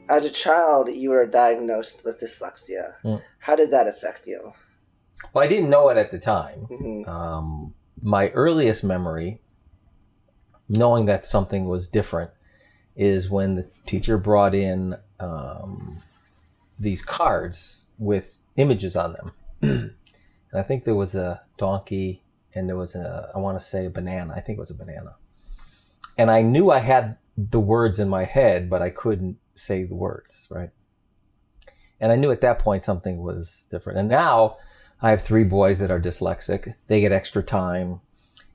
As a child, you were diagnosed with dyslexia. How did that affect you? Well, I didn't know it at the time. Mm-hmm. My earliest memory, knowing that something was different, is when the teacher brought in these cards with images on them. And I think there was a donkey and there was I want to say a banana. I think it was a banana. And I knew I had the words in my head, but I couldn't say the words, right? And I knew at that point something was different. And now I have 3 boys that are dyslexic. They get extra time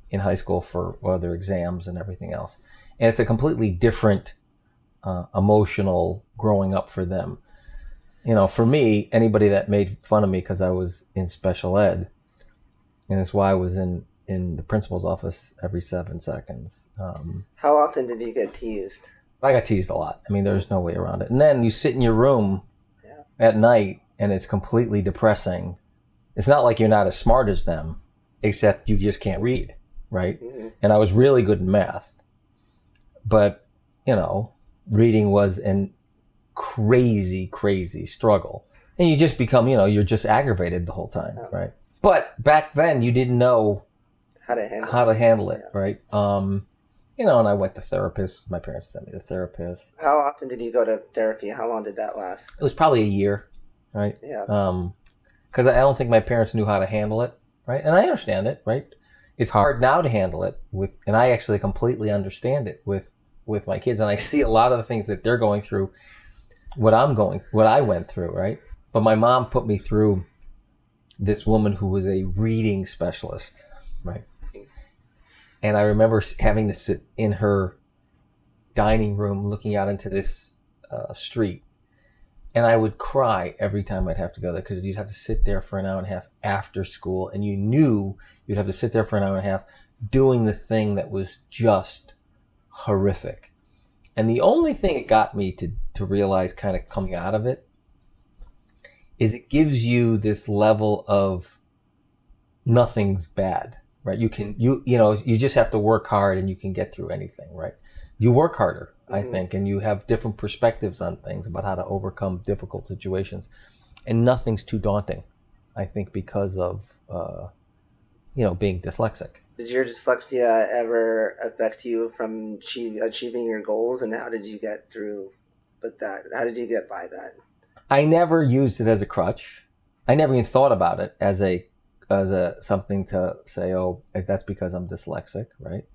in high school for other exams and everything else. And it's a completely different emotional growing up for them. You know, for me, anybody that made fun of me because I was in special ed, and that's why I was in the principal's office every 7 seconds. How often did you get teased? I got teased a lot. I mean, there's no way around it. And then you sit in your room at night and it's completely depressing. It's not like you're not as smart as them, except you just can't read, right? Mm-hmm. And I was really good in math. But, you know, reading was an crazy, crazy struggle. And you just become, you know, you're just aggravated the whole time, right? But back then you didn't know how to handle it, right? You know, and I went to therapists. My parents sent me to therapists. How often did you go to therapy? How long did that last? It was probably a year, right? Yeah. Because I don't think my parents knew how to handle it, right? And I understand it, right? It's hard now to handle it and I actually completely understand it with my kids. And I see a lot of the things that they're going through, what I went through, right? But my mom put me through this woman who was a reading specialist, right? And I remember having to sit in her dining room looking out into this street. And I would cry every time I'd have to go there because you'd have to sit there for an hour and a half after school. And you knew you'd have to sit there for an hour and a half doing the thing that was just horrific. And the only thing it got me to realize kind of coming out of it is it gives you this level of nothing's bad. Right, you know, you just have to work hard and you can get through anything, right? You work harder, I think, and you have different perspectives on things about how to overcome difficult situations, and nothing's too daunting, I think, because of you know, being dyslexic. Did your dyslexia ever affect you from achieving your goals, and how did you get through with that? How did you get by that? I never used it as a crutch. I never even thought about it as a something to say, oh, that's because I'm dyslexic, right?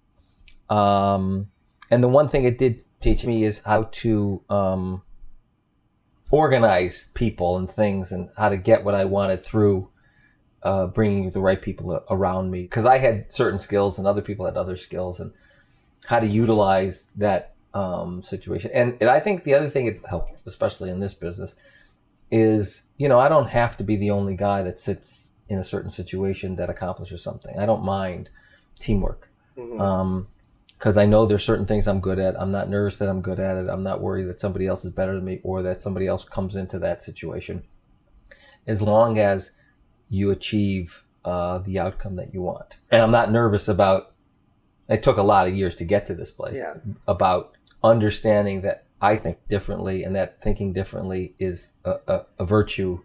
And the one thing it did teach me is how to organize people and things and how to get what I wanted through bringing the right people around me. Because I had certain skills and other people had other skills, and how to utilize that situation. And I think the other thing it's helped, especially in this business, is, you know, I don't have to be the only guy that sits in a certain situation that accomplishes something. I don't mind teamwork. Because I know there's certain things I'm good at. I'm not nervous that I'm good at it. I'm not worried that somebody else is better than me or that somebody else comes into that situation. As long as you achieve the outcome that you want. And I'm not nervous about, it took a lot of years to get to this place, about understanding that I think differently and that thinking differently is a virtue,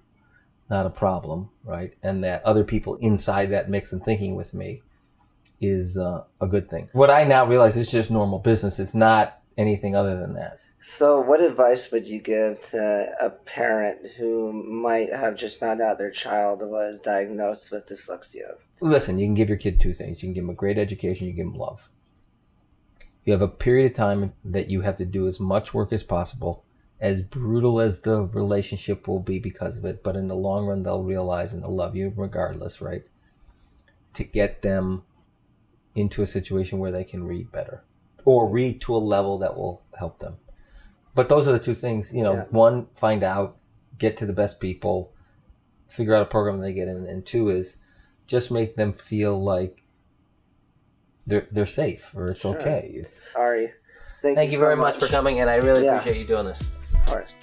not a problem, right? And that other people inside that mix and thinking with me is a good thing. What I now realize is just normal business. It's not anything other than that. So what advice would you give to a parent who might have just found out their child was diagnosed with dyslexia? Listen, you can give your kid 2 things. You can give them a great education, you can give them love. You have a period of time that you have to do as much work as possible, as brutal as the relationship will be because of it, but in the long run, they'll realize and they'll love you regardless, right? To get them into a situation where they can read better or read to a level that will help them. But those are the 2 things, you know, 1, find out, get to the best people, figure out a program they get in, and 2 is just make them feel like they're safe or it's okay. Ari, thank you very much for coming, and I really appreciate you doing this. Of course.